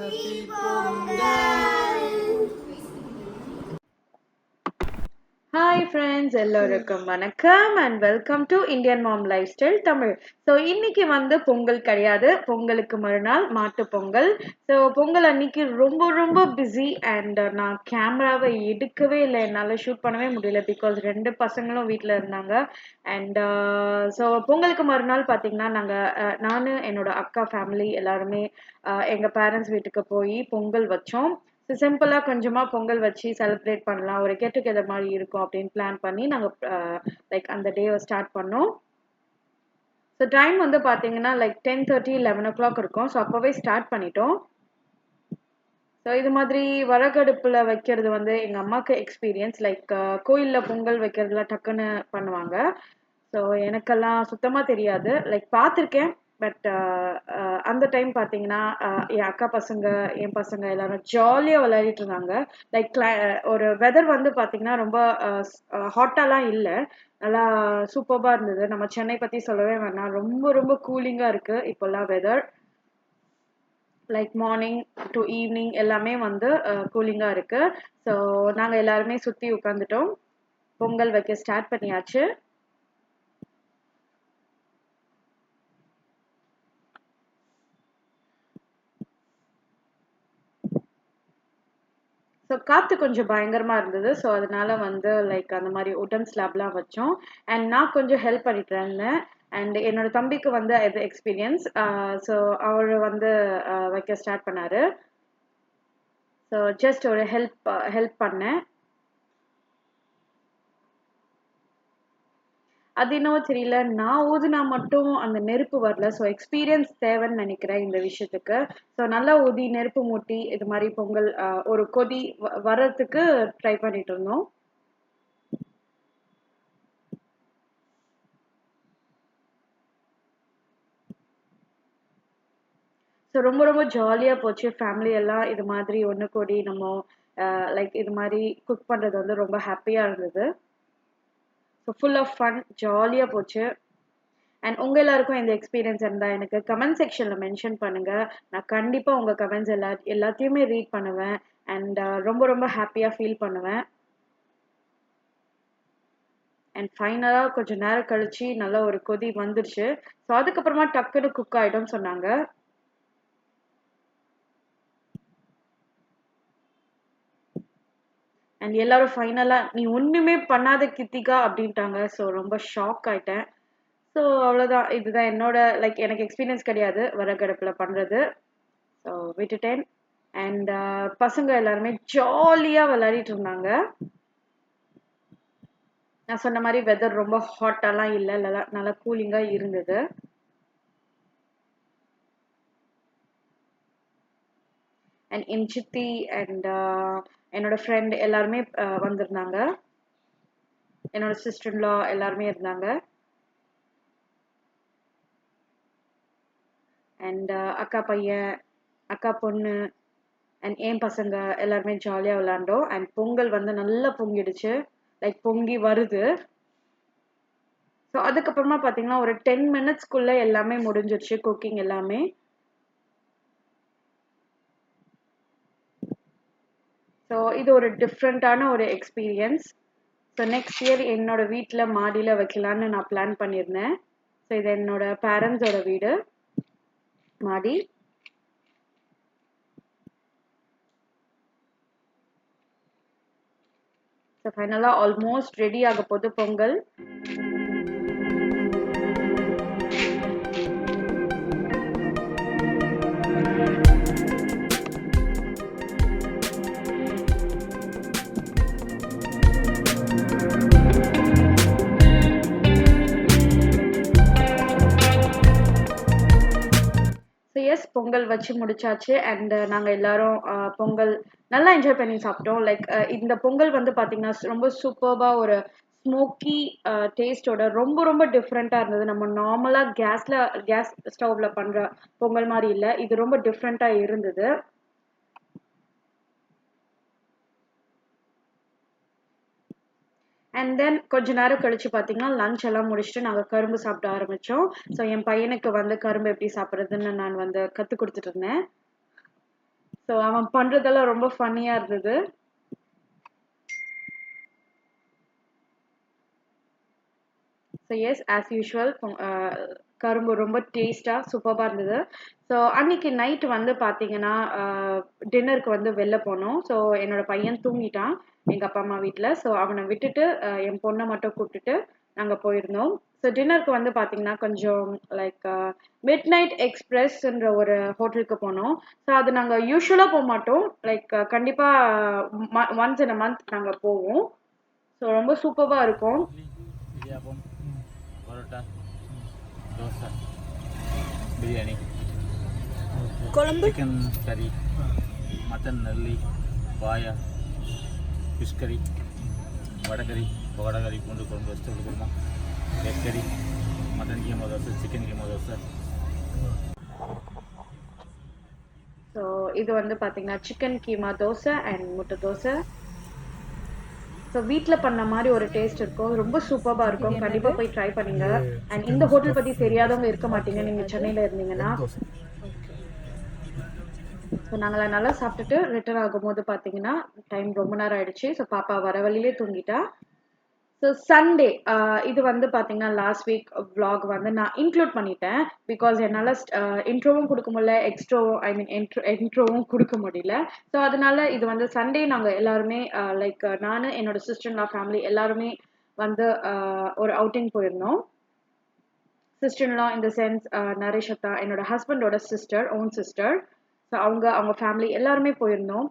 Happy Pongal! Hi friends எல்லோருக்கும் வணக்கம் and welcome to Indian mom life style Tamil. So இன்னைக்கு வந்து பொங்கல் கிடையாது, பொங்கலுக்கு மறுநாள் மாட்டு பொங்கல். ஸோ பொங்கல் அன்னைக்கு ரொம்ப ரொம்ப பிஸி அண்ட் நான் கேமராவை எடுக்கவே இல்லை, என்னால் ஷூட் பண்ணவே முடியல பிகாஸ் ரெண்டு பசங்களும் வீட்டில் இருந்தாங்க. அண்ட் ஸோ பொங்கலுக்கு மறுநாள் பார்த்தீங்கன்னா நான் என்னோட அக்கா ஃபேமிலி எல்லாருமே எங்கள் பேரண்ட்ஸ் வீட்டுக்கு போய் பொங்கல் வச்சோம். ஸோ சிம்பிளாக கொஞ்சமாக பொங்கல் வச்சு செலிப்ரேட் பண்ணலாம், ஒரு கெட் டுகெதர் மாதிரி இருக்கும் அப்படின்னு பிளான் பண்ணி நாங்கள் லைக் அந்த டேவை ஸ்டார்ட் பண்ணோம். ஸோ டைம் வந்து பார்த்தீங்கன்னா லைக் 10:30 11 o'clock இருக்கும். ஸோ அப்போவே ஸ்டார்ட் பண்ணிட்டோம். ஸோ இது மாதிரி வரகடுப்பில் வைக்கிறது வந்து எங்கள் அம்மாவுக்கு எக்ஸ்பீரியன்ஸ், லைக் கோயிலில் பொங்கல் வைக்கிறதுல டக்குன்னு பண்ணுவாங்க. ஸோ எனக்கெல்லாம் சுத்தமாக தெரியாது, லைக் பார்த்துருக்கேன். பட் அந்த டைம் பார்த்தீங்கன்னா என் அக்கா பசங்க என் பசங்க எல்லாரும் ஜாலியாக விளையாடிட்டு இருந்தாங்க. லைக் ஒரு வெதர் வந்து பார்த்தீங்கன்னா ரொம்ப ஹாட்டாலாம் இல்லை, நல்லா சூப்பராக இருந்தது. நம்ம சென்னை பற்றி சொல்லவே வேணாம், ரொம்ப ரொம்ப கூலிங்காக இருக்குது இப்போல்லாம் weather. Like morning to evening எல்லாமே வந்து கூலிங்காக இருக்குது. ஸோ நாங்கள் எல்லாருமே சுற்றி உட்காந்துட்டோம், பொங்கல் வைக்க ஸ்டார்ட் பண்ணியாச்சு. ஸோ காற்று கொஞ்சம் பயங்கரமாக இருந்தது. ஸோ அதனால வந்து லைக் அந்த மாதிரி உட்டன் ஸ்லாப்லாம் வச்சோம். அண்ட் நான் கொஞ்சம் ஹெல்ப் பண்ணிட்டு இருந்தேன். அண்ட் என்னோட தம்பிக்கு வந்து இது எக்ஸ்பீரியன்ஸ். ஸோ அவர் வந்து வைக்க ஸ்டார்ட் பண்ணாரு. ஸோ ஜஸ்ட் ஒரு ஹெல்ப் பண்ணேன். அது என்னவோ தெரியல, நான் ஊதுனா மட்டும் அந்த நெருப்பு வரல. ஸோ எக்ஸ்பீரியன்ஸ் தேவைன்னு நினைக்கிறேன் இந்த விஷயத்துக்கு. ஸோ நல்லா ஊதி நெருப்பு மூட்டி இது மாதிரி பொங்கல் ஒரு கொதி வர்றதுக்கு ட்ரை பண்ணிட்டு இருந்தோம். ஸோ ரொம்ப ரொம்ப ஜாலியாக போச்சு. ஃபேமிலி எல்லாம் இது மாதிரி ஒன்று கூடி நம்ம லைக் இது மாதிரி குக் பண்ணுறது வந்து ரொம்ப ஹாப்பியாக இருந்தது. ஸோ ஃபுல் ஆஃப் ஃபன், ஜாலியாக போச்சு. அண்ட் உங்கள் எல்லாருக்கும் இந்த எக்ஸ்பீரியன்ஸ் இருந்தால் எனக்கு கமெண்ட் செக்ஷனில் மென்ஷன் பண்ணுங்கள். நான் கண்டிப்பாக உங்கள் கமெண்ட்ஸ் எல்லாத்தையுமே ரீட் பண்ணுவேன். அண்ட் ரொம்ப ரொம்ப ஹாப்பியாக ஃபீல் பண்ணுவேன். அண்ட் ஃபைனலாக கொஞ்சம் நேரம் கழிச்சு நல்லா ஒரு கொதி வந்துருச்சு. ஸோ அதுக்கப்புறமா டக்குன்னு குக் ஆகிடும்னு சொன்னாங்க. அண்ட் எல்லாரும் ஃபைனலாக நீ ஒன்றுமே பண்ணாத கித்திகா அப்படின்ட்டாங்க. ஸோ ரொம்ப ஷாக் ஆயிட்டேன். ஸோ அவ்வளோதான், இதுதான் என்னோட லைக் எனக்கு எக்ஸ்பீரியன்ஸ் கிடையாது விறகடுப்பில் பண்ணுறது. ஸோ விட்டுட்டேன். அண்ட் பசங்க எல்லாருமே ஜாலியாக விளையாடிட்டு இருந்தாங்க. நான் சொன்ன மாதிரி வெதர் ரொம்ப ஹாட்டாலாம் இல்லை, நல்லா கூலிங்காக இருந்தது. அண்ட் என் சித்தி அண்ட் என்னோட ஃப்ரெண்ட் எல்லாருமே வந்திருந்தாங்க. என்னோட சிஸ்டர்லா எல்லாருமே இருந்தாங்க. அண்ட் அக்கா பையன், அக்கா பொண்ணு அண்ட் என் பசங்க எல்லாருமே ஜாலியாக விளாண்டோம். அண்ட் பொங்கல் வந்து நல்லா பொங்கிடுச்சு, லைக் பொங்கி வருது. ஸோ அதுக்கப்புறமா பார்த்தீங்கன்னா ஒரு 10 minutesக்குள்ளே எல்லாமே முடிஞ்சிருச்சு, குக்கிங் எல்லாமே. ஸோ இது ஒரு டிஃப்ரெண்ட்டான ஒரு எக்ஸ்பீரியன்ஸ். ஸோ நெக்ஸ்ட் இயர் என்னோட வீட்டில் மாடியில் வைக்கலான்னு நான் பிளான் பண்ணியிருந்தேன். ஸோ இது என்னோட பேரண்ட்ஸோட வீடு, மாடி. ஸோ ஃபைனலாக ஆல்மோஸ்ட் ரெடி ஆக போகுது பொங்கல். ஸோ எஸ், பொங்கல் வச்சு முடிச்சாச்சு. அண்ட் நாங்கள் எல்லாரும் பொங்கல் நல்லா என்ஜாய் பண்ணி சாப்பிட்டோம். லைக் இந்த பொங்கல் வந்து பார்த்தீங்கன்னா ரொம்ப சூப்பர்பாக ஒரு ஸ்மோக்கி டேஸ்டோட ரொம்ப ரொம்ப டிஃப்ரெண்ட்டாக இருந்தது. நம்ம நார்மலாக கேஸ் ஸ்டவ்வில் பண்ணுற பொங்கல் மாதிரி இல்லை, இது ரொம்ப டிஃப்ரெண்ட்டாக இருந்தது. அண்ட் தென் கொஞ்ச நேரம் கழிச்சு பார்த்தீங்கன்னா லஞ்ச் எல்லாம் முடிச்சுட்டு நாங்கள் கரும்பு சாப்பிட ஆரம்பித்தோம். ஸோ என் பையனுக்கு வந்து கரும்பு எப்படி சாப்பிட்றதுன்னு நான் வந்து கற்றுக் கொடுத்துட்டு இருந்தேன். ஸோ அவன் பண்றதெல்லாம் ரொம்ப ஃபன்னியா இருந்தது. ஸோ எஸ் ஆஸ் யூஷுவல் கரும்பு ரொம்ப டேஸ்ட்டாக சூப்பராக இருந்தது. ஸோ அன்னைக்கு நைட் வந்து பார்த்தீங்கன்னா டின்னருக்கு வந்து வெளில போனோம். ஸோ என்னோட பையன் தூங்கிட்டான் எங்கள் அப்பா அம்மா வீட்டில். ஸோ அவனை விட்டுட்டு என் பொண்ணை மட்டும் கூப்பிட்டுட்டு நாங்கள் போயிருந்தோம். ஸோ டின்னருக்கு வந்து பார்த்தீங்கன்னா கொஞ்சம் லைக் மிட் நைட் எக்ஸ்பிரஸ்ன்ற ஒரு ஹோட்டலுக்கு போனோம். ஸோ அது நாங்கள் யூஸ்வலாக போக மாட்டோம். லைக் கண்டிப்பாக ஒன்ஸ் இன் அ மந்த் நாங்கள் போவோம். ஸோ ரொம்ப சூப்பராக இருக்கும். இடியாப்பம், பரோட்டா, தோசை, பிரியாணி, குழம்பு, சிக்கன் கறி, மட்டன் நல்லி, பாயா, ஃபிஷ் கறி, வடகறி, பகோடா கறி, பூண்டு குழம்பு, வெஜிடபிள் குருமா, எக் கறி, mutton keema dosa, chicken keema dosa. So இது வந்து பார்த்தீங்கன்னா சிக்கன் கீமா தோசை அண்ட் முட்டை தோசை. ஸோ வீட்டில் பண்ண மாதிரி ஒரு டேஸ்ட் இருக்கும். ரொம்ப சூப்பராக இருக்கும். கண்டிப்பாக போய் ட்ரை பண்ணுங்க. அண்ட் இந்த ஹோட்டல் பற்றி தெரியாதவங்க இருக்க மாட்டீங்க நீங்கள் சென்னையில் இருந்தீங்கன்னா. ஸோ நாங்கள் நல்லா சாப்பிட்டுட்டு ரிட்டர்ன் ஆகும்போது பார்த்தீங்கன்னா டைம் ரொம்ப நேரம் ஆயிடுச்சு. ஸோ பாப்பா வர வழியிலே தூங்கிட்டா. ஸோ சண்டே இது வந்து பார்த்தீங்கன்னா லாஸ்ட் வீக் vlog வந்து நான் இன்க்ளூட் பண்ணிட்டேன். பிகாஸ் என்னால் இன்ட்ரோவும் கொடுக்க முடியல, இன்ட்ரோவும் கொடுக்க முடியல. ஸோ அதனால இது வந்து சண்டே நாங்கள் எல்லாருமே லைக் நான் என்னோட சிஸ்டர் ஃபேமிலி எல்லாருமே வந்து ஒரு அவுட்டிங் போயிருந்தோம். சிஸ்டர்லா இன் த சென்ஸ் நரேஷ் அத்தா என்னோட ஹஸ்பண்டோட சிஸ்டர், ஓன் சிஸ்டர். ஸோ அவங்க ஃபேமிலி எல்லாருமே போயிருந்தோம்.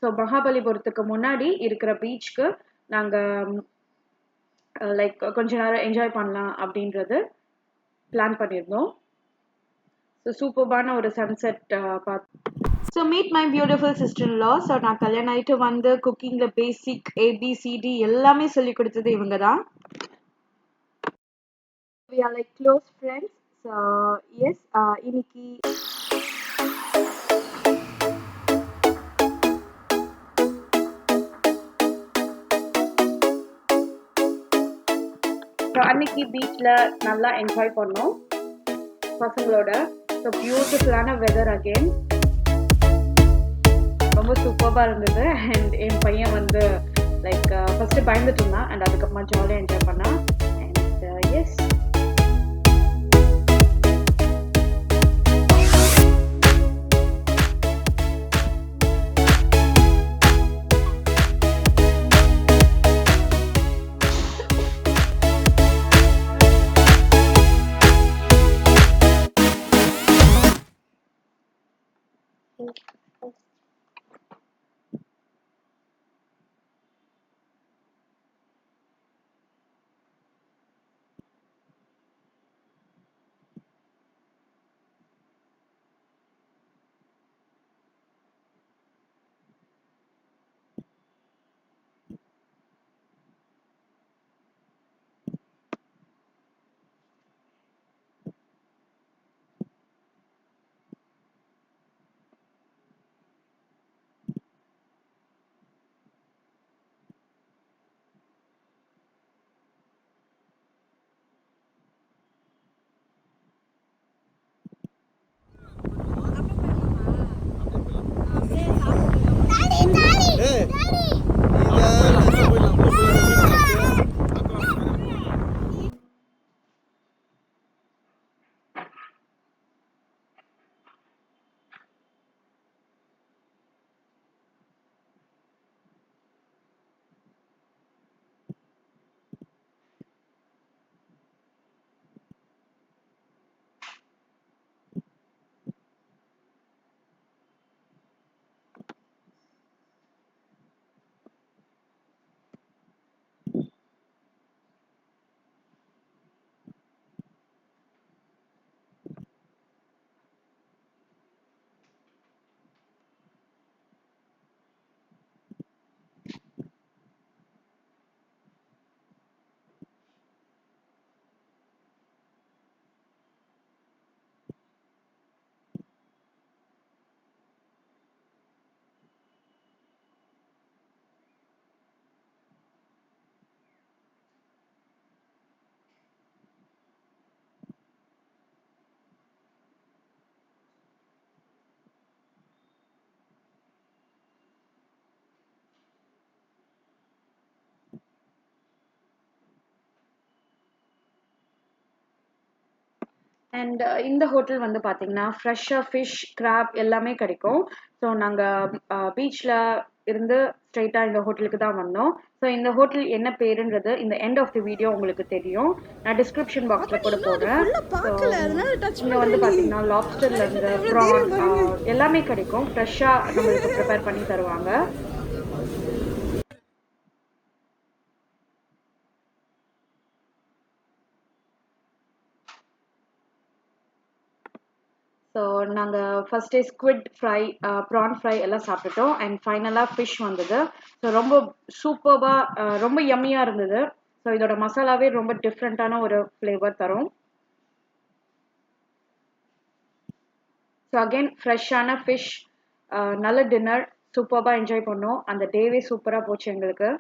ஸோ மகாபலிபுரத்துக்கு முன்னாடி இருக்கிற பீச்சுக்கு நாங்கள் லைக் கொஞ்ச நேரம் என்ஜாய் பண்ணலாம் அப்படின்றது பிளான் பண்ணியிருந்தோம். ஸோ சூப்பர்பான ஒரு sunset so meet my beautiful sister in law. So நான் கல்யாணம் ஆகிட்டு வந்து குக்கிங்கில் பேசிக் ஏபிசிடி எல்லாமே சொல்லி கொடுத்தது இவங்க தான். We are like close friends. So yes, இன்னைக்கு ஸோ அன்னைக்கு பீச்சில் நல்லா என்ஜாய் பண்ணோம் பசங்களோட. ஸோ பியூட்டிஃபுல்லான வெதர் அகெயின் ரொம்ப சூப்பராக இருந்தது. அண்ட் என் பையன் வந்து லைக் ஃபஸ்ட்டு பயந்துட்டு இருந்தான் அண்ட் அதுக்கப்புறமா ஜாலியாக என்ஜாய் பண்ணான். அண்ட் எஸ் அண்ட் இந்த ஹோட்டல் வந்து பார்த்தீங்கன்னா ஃப்ரெஷ்ஷாக ஃபிஷ் கிராப் எல்லாமே கிடைக்கும். ஸோ நாங்கள் பீச்சில் இருந்து ஸ்ட்ரைட்டாக இந்த ஹோட்டலுக்கு தான் வந்தோம். ஸோ இந்த ஹோட்டல் என்ன பேருன்றது இந்த எண்ட் ஆஃப் தி வீடியோ உங்களுக்கு தெரியும். நான் டிஸ்கிரிப்ஷன் பாக்ஸில் கூட போடுறேன். இங்கே வந்து பார்த்தீங்கன்னா லாப்ஸ்டர்லேருந்து ப்ரான் எல்லாமே கிடைக்கும். ஃப்ரெஷ்ஷாக நம்மளுக்கு ப்ரிப்பேர் பண்ணி தருவாங்க. ஸோ நாங்கள் ஃபஸ்ட்டே ஸ்குவிட் ஃப்ரை ப்ரான் ஃப்ரை எல்லாம் சாப்பிட்டுட்டோம். அண்ட் ஃபைனலாக ஃபிஷ் வந்தது. ஸோ ரொம்ப சூப்பர்பாக ரொம்ப யம்மியாக இருந்தது. ஸோ இதோட மசாலாவே ரொம்ப டிஃப்ரெண்ட்டான ஒரு ஃப்ளேவர் தரும். ஸோ அகெயின் ஃப்ரெஷ்ஷான ஃபிஷ் நல்ல டின்னர் சூப்பர்பாக என்ஜாய் பண்ணோம். அந்த டேவே சூப்பராக போச்சு எங்களுக்கு.